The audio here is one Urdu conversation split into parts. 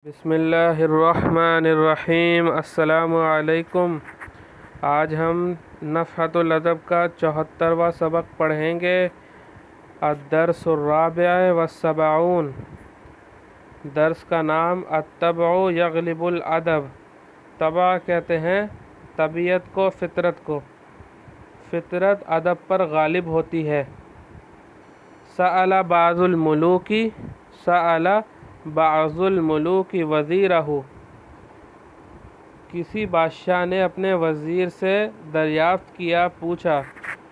بسم اللہ الرحمن الرحیم۔ السلام علیکم۔ آج ہم نفحۃ الادب کا 74واں سبق پڑھیں گے۔ الدرس الرابع والسبعون۔ درس کا نام الطبع یغلب الادب۔ طبع کہتے ہیں طبیعت کو، فطرت کو۔ فطرت ادب پر غالب ہوتی ہے۔ سأل بعض الملوک، سأل بعض الملوک وزیرہ، کسی بادشاہ نے اپنے وزیر سے دریافت کیا، پوچھا،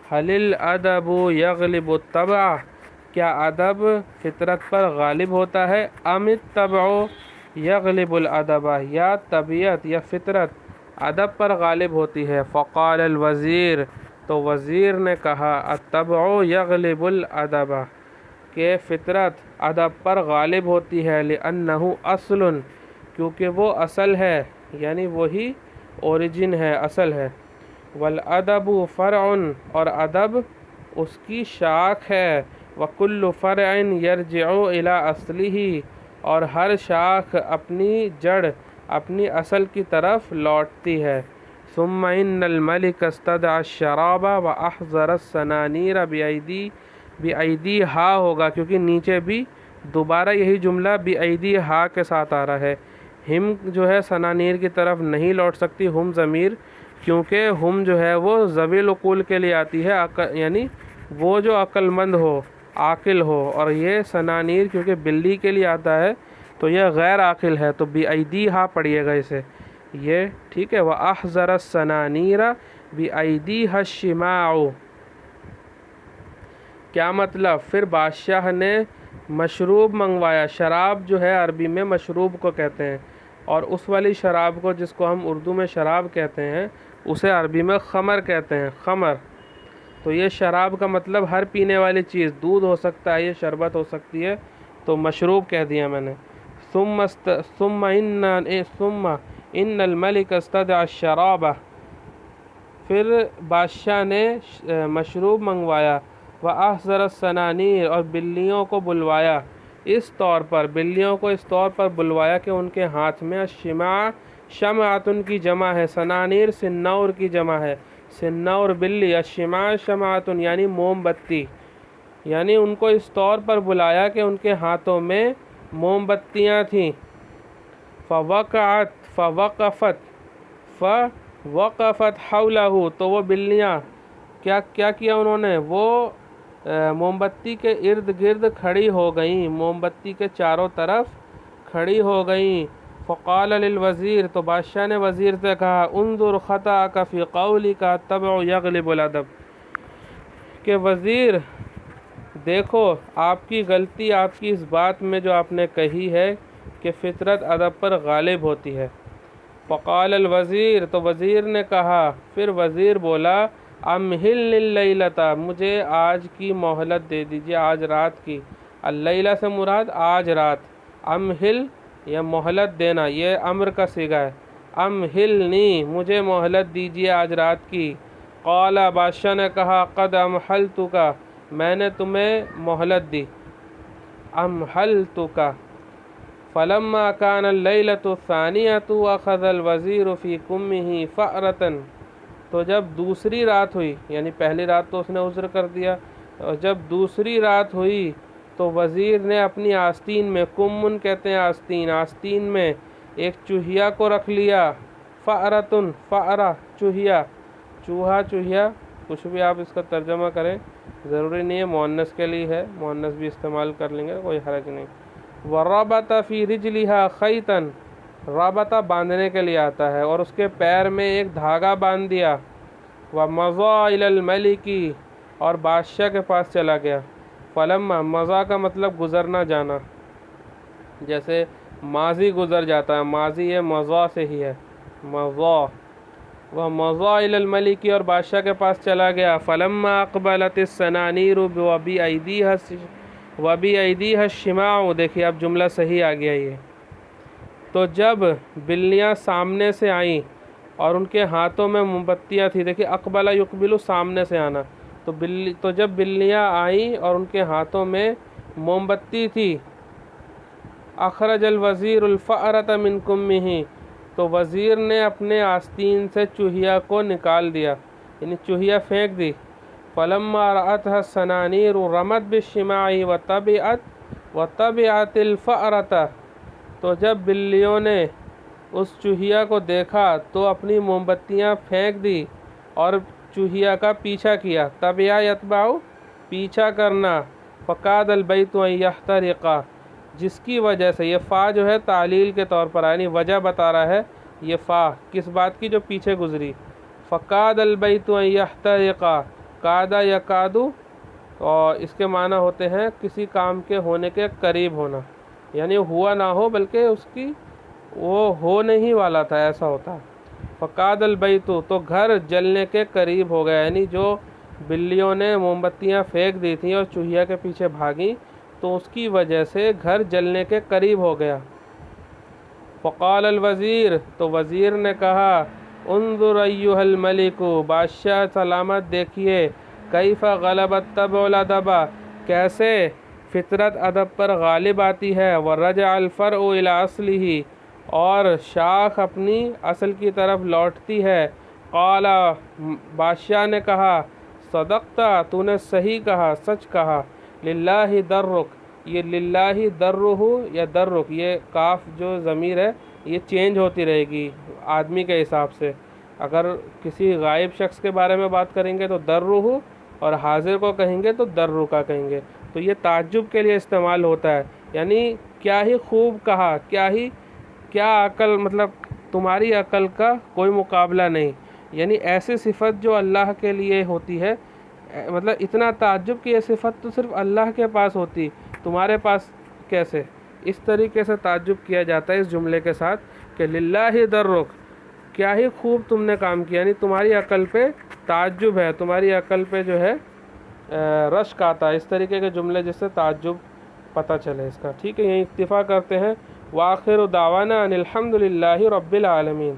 هل الادب یغلب الطبع، کیا ادب فطرت پر غالب ہوتا ہے؟ ام الطبع یغلب الادب، یا طبیعت یا فطرت ادب پر غالب ہوتی ہے؟ فقال الوزیر، تو وزیر نے کہا، الطبع یغلب الادب، کہ فطرت ادب پر غالب ہوتی ہے، لأنہ اصل، کیونکہ وہ اصل ہے، یعنی وہی اوریجن ہے، اصل ہے۔ والادب فرع، اور ادب اس کی شاخ ہے۔ وکل فرع یرجع الی اصلہ، اور ہر شاخ اپنی جڑ، اپنی اصل کی طرف لوٹتی ہے۔ ثم ان الملک استدعى الشراب واحضر السنانیر بأیدیہا ہوگا، کیونکہ نیچے بھی دوبارہ یہی جملہ بأیدیہا کے ساتھ آ رہا ہے۔ ہم جو ہے سنانیر کی طرف نہیں لوٹ سکتی، ہم ضمیر، کیونکہ ہم جو ہے وہ ذوی العقول کے لیے آتی ہے، یعنی وہ جو عقل مند ہو، عاقل ہو، اور یہ سنانیر کیونکہ بلی کے لیے آتا ہے تو یہ غیر عاقل ہے، تو بأیدیہا پڑھیے گا اسے، یہ ٹھیک ہے۔ وَأَحْضَرَ السَّنَانِيرَ بِأَيْدِيهَا الشِّمَاعُ، کیا مطلب؟ پھر بادشاہ نے مشروب منگوایا۔ شراب جو ہے عربی میں مشروب کو کہتے ہیں، اور اس والی شراب کو جس کو ہم اردو میں شراب کہتے ہیں اسے عربی میں خمر کہتے ہیں، خمر۔ تو یہ شراب کا مطلب ہر پینے والی چیز، دودھ ہو سکتا ہے، یہ شربت ہو سکتی ہے، تو مشروب کہہ دیا میں نے۔ ثم ان الملک استدعى الشراب، پھر بادشاہ نے مشروب منگوایا، وَأَحْضَرَ السَّنَانِيرَ، اور بلیوں کو بلوایا، اس طور پر بلیوں کو اس طور پر بلوایا کہ ان کے ہاتھ میں الشماع، شمعۃ کی جمع ہے، سنانیر سنور کی جمع ہے، سنور بلی، الشماع شمعۃ یعنی موم بتی، یعنی ان کو اس طور پر بلایا کہ ان کے ہاتھوں میں موم بتیاں تھیں۔ فوقفت حولہ، تو وہ بلیاں کیا کیا انہوں نے؟ وہ موم بتی کے ارد گرد کھڑی ہو گئیں، موم بتی کے چاروں طرف کھڑی ہو گئیں۔ فقال للوزیر، تو بادشاہ نے وزیر سے کہا، انظر خطأک فی قولک الطبع یغلب الادب، کہ وزیر دیکھو آپ کی غلطی، آپ کی اس بات میں جو آپ نے کہی ہے کہ فطرت ادب پر غالب ہوتی ہے۔ فقال الوزیر، تو وزیر نے کہا، پھر وزیر بولا، امہل اللیلۃ، مجھے آج کی مہلت دے دیجیے، آج رات کی۔ اللیلہ سے مراد آج رات، امہل یا مہلت دینا، یہ امر کا صیغہ ہے، امہلنی، مجھے مہلت دیجیے آج رات کی۔ قال، بادشاہ نے کہا، قد امہلتک، میں نے تمہیں مہلت دی، امہلتک۔ فلما كان اللیلۃ الثانیۃ اخذ الوزیر فی کمہ فأرۃ، تو جب دوسری رات ہوئی، یعنی پہلی رات تو اس نے عذر کر دیا، اور جب دوسری رات ہوئی تو وزیر نے اپنی آستین میں، کمن کہتے ہیں آستین، آستین میں ایک چوہیا کو رکھ لیا، فأرۃ، فأرہ چوہیا، چوہا، چوہیا، کچھ بھی آپ اس کا ترجمہ کریں، ضروری نہیں ہے مؤنث کے لیے ہے، مؤنث بھی استعمال کر لیں گے، کوئی حرج نہیں۔ وربط فی رجلها خیطا، رابطہ باندھنے کے لیے آتا ہے، اور اس کے پیر میں ایک دھاگا باندھ دیا۔ ومضى الی الملک، اور بادشاہ کے پاس چلا گیا۔ فلما، مضى کا مطلب گزرنا جانا، جیسے ماضی گزر جاتا ہے، ماضی یہ مضى سے ہی ہے، مضى۔ ومضى الی الملک، اور بادشاہ کے پاس چلا گیا۔ فلما اقبلت السنانیر وبأیدیہا الشماع، دیکھیے اب جملہ صحیح آ گیا یہ۔ تو جب بلیاں سامنے سے آئیں اور ان کے ہاتھوں میں موم بتیاں تھیں، دیکھیے اقبلہ یقبلو، سامنے سے آنا، تو جب بلیاں آئیں اور ان کے ہاتھوں میں موم بتی تھی، اخرج الوزیر الفأرۃ من کمہ، تو وزیر نے اپنے آستین سے چوہیا کو نکال دیا، یعنی چوہیا پھینک دی۔ فلما رأتها السنانیر رمت بالشماع وتبعت الفأرۃ، تو جب بلیوں نے اس چوہیا کو دیکھا تو اپنی موم بتیاں پھینک دی اور چوہیا کا پیچھا کیا۔ تبع یتبع، پیچھا کرنا۔ فکاد البیت ان یحترق، جس کی وجہ سے یہ فا جو ہے تعلیل کے طور پر یعنی وجہ بتا رہا ہے، یہ فا کس بات کی جو پیچھے گزری۔ فکاد البیت ان یحترق، کاد یکاد، اور اس کے معنی ہوتے ہیں کسی کام کے ہونے کے قریب ہونا، یعنی ہوا نہ ہو بلکہ اس کی وہ ہونے ہی والا تھا، ایسا ہوتا ہے۔ فکاد البیت، تو گھر جلنے کے قریب ہو گیا، یعنی جو بلیوں نے موم بتیاں پھینک دی تھیں اور چوہیا کے پیچھے بھاگیں تو اس کی وجہ سے گھر جلنے کے قریب ہو گیا۔ فقال الوزیر، تو وزیر نے کہا انظر ایھا الملک، بادشاہ سلامت دیکھیے، کیف غلبت الطبع الادب، کیسے فطرت ادب پر غالب آتی ہے، ورجع الفرع الی اصلہ، اور شاخ اپنی اصل کی طرف لوٹتی ہے۔ قال، بادشاہ نے کہا صدقت، تو نے صحیح کہا، سچ کہا۔ للہ درک، یہ للہ درہ یا درک، یہ کاف جو ضمیر ہے یہ چینج ہوتی رہے گی آدمی کے حساب سے۔ اگر کسی غائب شخص کے بارے میں بات کریں گے تو درہ، اور حاضر کو کہیں گے تو درہ کا کہیں گے، تو یہ تعجب کے لیے استعمال ہوتا ہے، یعنی کیا ہی خوب کہا، کیا عقل، مطلب تمہاری عقل کا کوئی مقابلہ نہیں، یعنی ایسی صفت جو اللہ کے لیے ہوتی ہے، مطلب اتنا تعجب کہ یہ صفت تو صرف اللہ کے پاس ہوتی، تمہارے پاس کیسے؟ اس طریقے سے تعجب کیا جاتا ہے اس جملے کے ساتھ کہ للہ درک، کیا ہی خوب تم نے کام کیا، یعنی تمہاری عقل پہ تعجب ہے، تمہاری عقل پہ جو ہے رشک آتا ہے، اس طریقے کے جملے جس سے تعجب پتہ چلے اس کا۔ ٹھیک ہے، یہیں اکتفا کرتے ہیں۔ وآخر دعوانا ان الحمد للہ رب العالمین۔